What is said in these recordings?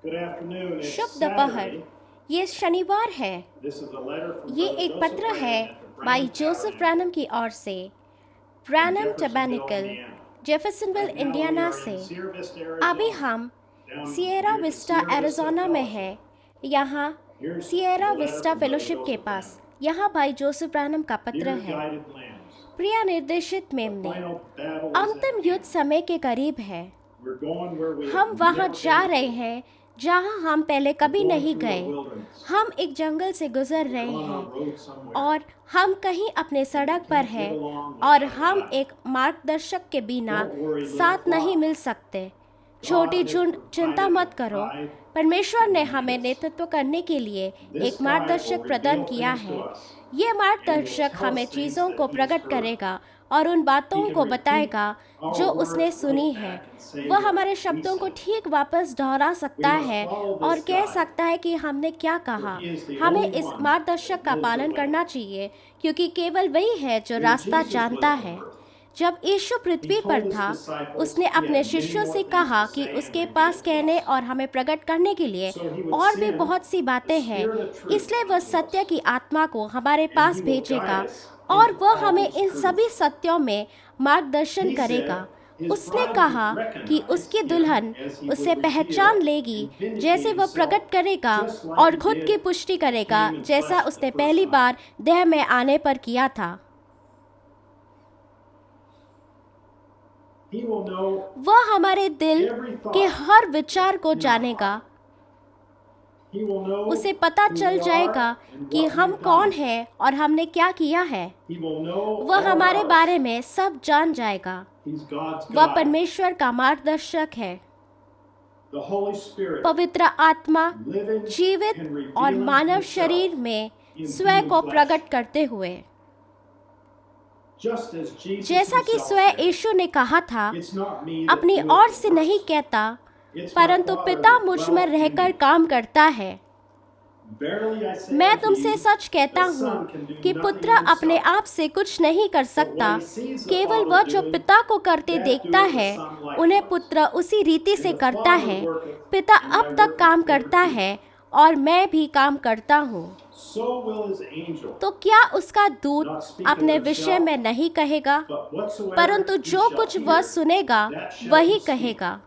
शुभ दोपहर। ये शनिवार है। ये एक पत्र है भाई जोसेफ ब्रैनम की ओर से, ब्रैनम टैबर्नेकल, जेफरसनविल, इंडियाना से। अभी हम सिएरा विस्टा, एरिज़ोना में हैं। यहाँ सिएरा विस्टा फेलोशिप के पास। यहाँ भाई जोसेफ ब्रैनम का पत्र है। प्रिय निर्देशित मेमने, अंतिम युद्ध समय के करीब है। हम वहाँ जा रहे हैं जहाँ हम पहले कभी नहीं गए। हम एक जंगल से गुजर रहे हैं और हम कहीं अपने सड़क पर हैं और हम एक मार्गदर्शक के बिना साथ नहीं मिल सकते। छोटी झुंड, चिंता मत करो। परमेश्वर ने हमें नेतृत्व करने के लिए एक मार्गदर्शक प्रदान किया है। ये मार्गदर्शक हमें चीज़ों को प्रकट करेगा और उन बातों को बताएगा जो उसने सुनी है। वह हमारे शब्दों को ठीक वापस दोहरा सकता है और कह सकता है कि हमने क्या कहा। हमें इस मार्गदर्शक का पालन करना चाहिए क्योंकि केवल वही है जो रास्ता जानता है। जब यीशु पृथ्वी पर था, उसने अपने शिष्यों से कहा कि उसके पास कहने और हमें प्रकट करने के लिए और भी बहुत सी बातें हैं। इसलिए वह सत्य की आत्मा को हमारे पास भेजेगा और वह हमें इन सभी सत्यों में मार्गदर्शन करेगा। उसने कहा कि उसकी दुल्हन उसे पहचान लेगी जैसे वह प्रकट करेगा और खुद की पुष्टि करेगा, जैसा उसने पहली बार देह में आने पर किया था। वह हमारे दिल के हर विचार को जानेगा। उसे पता चल जाएगा कि हम कौन हैं और हमने क्या किया है। वह हमारे बारे में सब जान जाएगा। वह परमेश्वर का मार्गदर्शक है। पवित्र आत्मा जीवित और मानव शरीर में स्वयं को प्रकट करते हुए, जैसा कि स्वयं यीशु ने कहा था, अपनी ओर से नहीं कहता परंतु पिता मुझ में रहकर काम करता है। मैं तुमसे सच कहता हूँ कि पुत्र अपने आप से कुछ नहीं कर सकता, केवल वह जो पिता को करते देखता है उन्हें पुत्र उसी रीति से करता है। पिता अब तक काम करता है और मैं भी काम करता हूँ। तो क्या उसका दूत अपने विषय में नहीं कहेगा, परंतु जो कुछ वह सुनेगा वही कहेगा।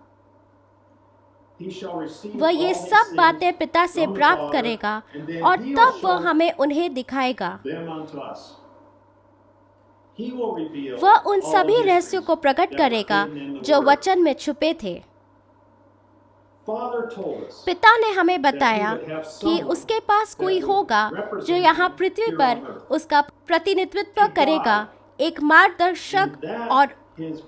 वह ये सब बातें पिता से प्राप्त करेगा और तब वह हमें उन्हें दिखाएगा। वह उन सभी रहस्यों को प्रकट करेगा जो वचन में छुपे थे। पिता ने हमें बताया कि उसके पास कोई होगा जो यहाँ पृथ्वी पर उसका प्रतिनिधित्व करेगा, एक मार्गदर्शक, और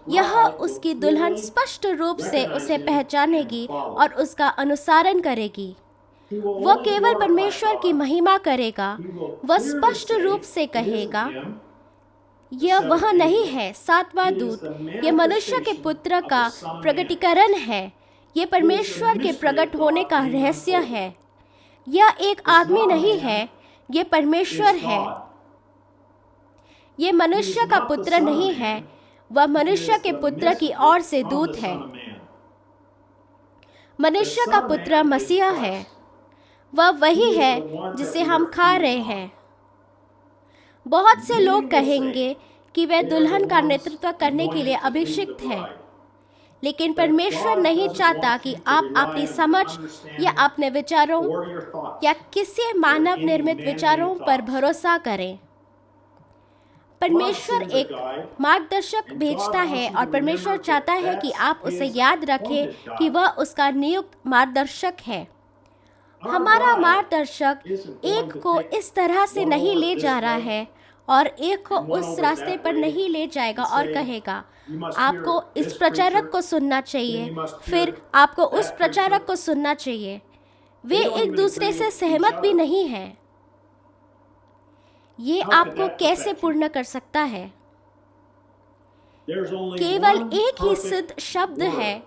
यह उसकी दुल्हन स्पष्ट रूप से उसे पहचानेगी और उसका अनुसरण करेगी। वह केवल परमेश्वर की महिमा करेगा। वह स्पष्ट रूप से कहेगा, यह वह नहीं है सातवां दूत, यह मनुष्य के पुत्र का प्रकटीकरण है। यह परमेश्वर के प्रकट होने का रहस्य है। यह एक आदमी नहीं है, यह परमेश्वर है। यह मनुष्य का पुत्र नहीं है, वह मनुष्य के पुत्र की ओर से दूत है। मनुष्य का पुत्र मसीहा है। वह वही है जिसे हम खा रहे हैं। बहुत से लोग कहेंगे कि वे दुल्हन का नेतृत्व करने के लिए अभिषिक्त हैं, लेकिन परमेश्वर नहीं चाहता कि आप अपनी समझ या अपने विचारों या किसी मानव निर्मित विचारों पर भरोसा करें। परमेश्वर एक मार्गदर्शक भेजता है और परमेश्वर चाहता है कि आप उसे याद रखें कि वह उसका नियुक्त मार्गदर्शक है। हमारा मार्गदर्शक एक को इस तरह से नहीं ले जा रहा है और एक को उस रास्ते पर नहीं ले जाएगा और कहेगा, आपको इस प्रचारक को सुनना चाहिए, फिर आपको उस प्रचारक को सुनना चाहिए। वे एक दूसरे से सहमत भी नहीं हैं। ये आपको कैसे पूर्ण कर सकता है? केवल एक ही सिद्ध शब्द है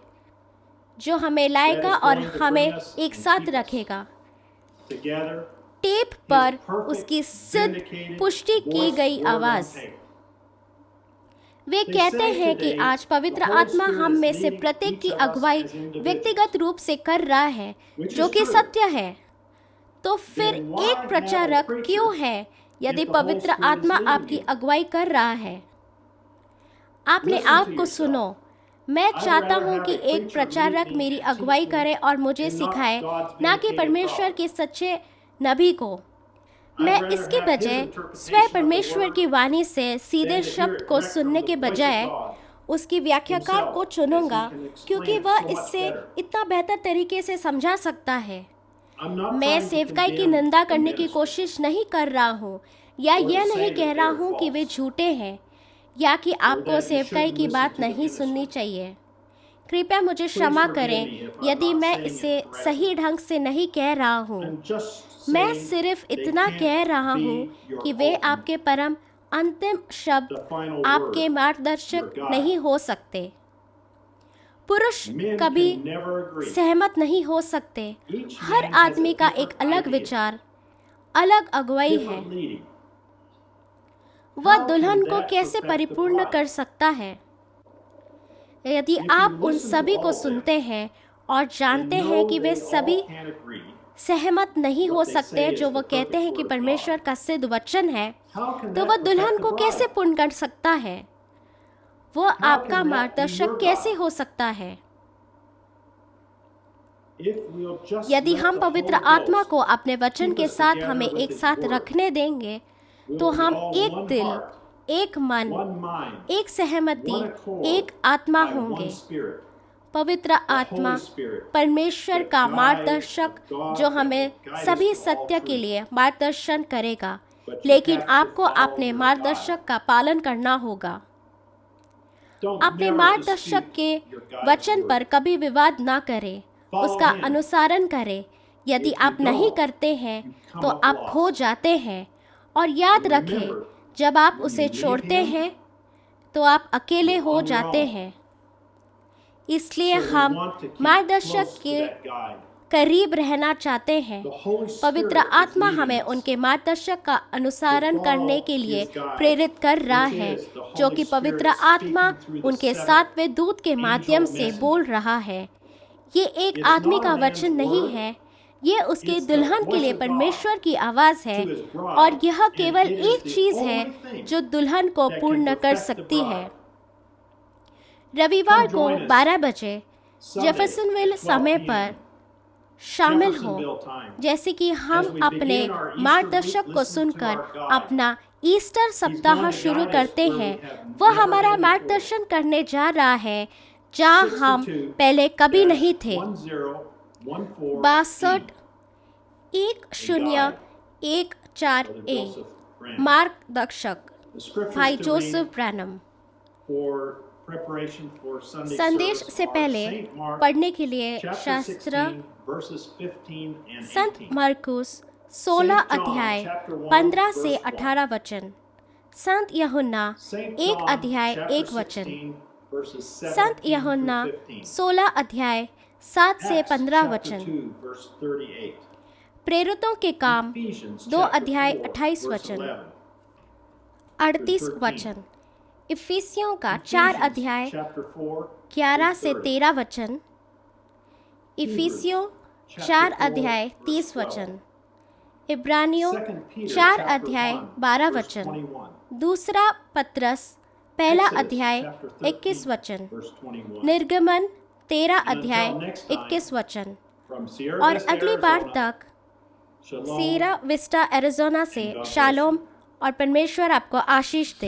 जो हमें लाएगा और हमें एक साथ रखेगा। टेप पर उसकी सिद्ध पुष्टि की गई आवाज। वे कहते हैं कि आज पवित्र आत्मा हम में से प्रत्येक की अगुवाई व्यक्तिगत रूप से कर रहा है, जो कि सत्य है। तो फिर एक प्रचारक क्यों है यदि पवित्र आत्मा आपकी अगुवाई कर रहा है? आपने आप को सुनो। मैं चाहता हूँ कि एक प्रचारक मेरी अगुवाई करे और मुझे सिखाए, ना कि परमेश्वर के सच्चे नबी को। मैं इसके बजाय स्वयं परमेश्वर की वाणी से सीधे शब्द को सुनने के बजाय उसकी व्याख्याकार को चुनूंगा, क्योंकि वह इससे इतना बेहतर तरीके से समझा सकता है। मैं सेवकाई की निंदा करने की कोशिश नहीं कर रहा हूँ, या यह नहीं कह रहा हूँ कि वे झूठे हैं या कि आपको सेवकाई की बात नहीं सुननी चाहिए। कृपया मुझे क्षमा करें यदि मैं इसे सही ढंग से नहीं कह रहा हूँ। मैं सिर्फ इतना कह रहा हूँ कि वे आपके परम अंतिम शब्द, आपके मार्गदर्शक नहीं हो सकते। पुरुष कभी सहमत नहीं हो सकते। हर आदमी का एक अलग विचार, अलग अगुवाई है। वह दुल्हन को कैसे परिपूर्ण कर सकता है? यदि आप उन सभी को सुनते हैं और जानते हैं कि वे सभी सहमत नहीं हो सकते जो वह कहते हैं कि परमेश्वर का सिद्ध वचन है, तो वह दुल्हन को कैसे पूर्ण कर सकता है? वह आपका मार्गदर्शक कैसे हो सकता है? यदि हम पवित्र आत्मा को अपने वचन के साथ हमें एक साथ रखने देंगे, तो हम एक दिल, एक मन, एक सहमति, एक आत्मा होंगे। पवित्र आत्मा परमेश्वर का मार्गदर्शक जो हमें सभी सत्य के लिए मार्गदर्शन करेगा, लेकिन आपको अपने मार्गदर्शक का पालन करना होगा। अपने मार्गदर्शक के वचन पर कभी विवाद ना करें, उसका अनुसरण करें। यदि आप नहीं करते हैं तो आप खो जाते हैं। और याद रखें, जब आप उसे छोड़ते हैं तो आप अकेले हो जाते हैं। इसलिए हम मार्गदर्शक के करीब रहना चाहते हैं। पवित्र आत्मा हमें उनके मार्गदर्शक का अनुसरण करने के लिए प्रेरित कर रहा है, जो कि पवित्र आत्मा उनके सातवें दूत के माध्यम से बोल रहा है। ये एक आदमी का वचन नहीं है, ये उसके दुल्हन के लिए परमेश्वर की आवाज़ है। और यह केवल एक चीज़ है जो दुल्हन को पूर्ण कर सकती है। रविवार को 12 बजे जेफरसनविल समय पर शामिल हो, जैसे कि हम अपने मार्गदर्शक को सुनकर अपना ईस्टर सप्ताह शुरू करते हैं। वह हमारा मार्गदर्शन करने जा रहा है जहाँ हम पहले कभी नहीं थे। 62-1014A मार्गदर्शक भाई जोसेफ ब्रैनम। संदेश से पहले पढ़ने के लिए शास्त्र संत मरकुस 16 अध्याय 15 से 18 वचन, संत यूहन्ना 1 अध्याय 1 वचन, संत यूहन्ना 16 अध्याय 7 से 15 वचन, प्रेरितों के काम 2 अध्याय 28 वचन, 38 वचन, इफिसियों का 4 अध्याय 11 से 13 वचन, इफिसियों 4 अध्याय 30 वचन, इब्रानियों 4 अध्याय 12 वचन, दूसरा पत्रस 1 अध्याय 21 वचन, निर्गमन 13 अध्याय 21 वचन। और अगली बार तक सीरा विस्टा एरिज़ोना से शालोम और परमेश्वर आपको आशीष दे।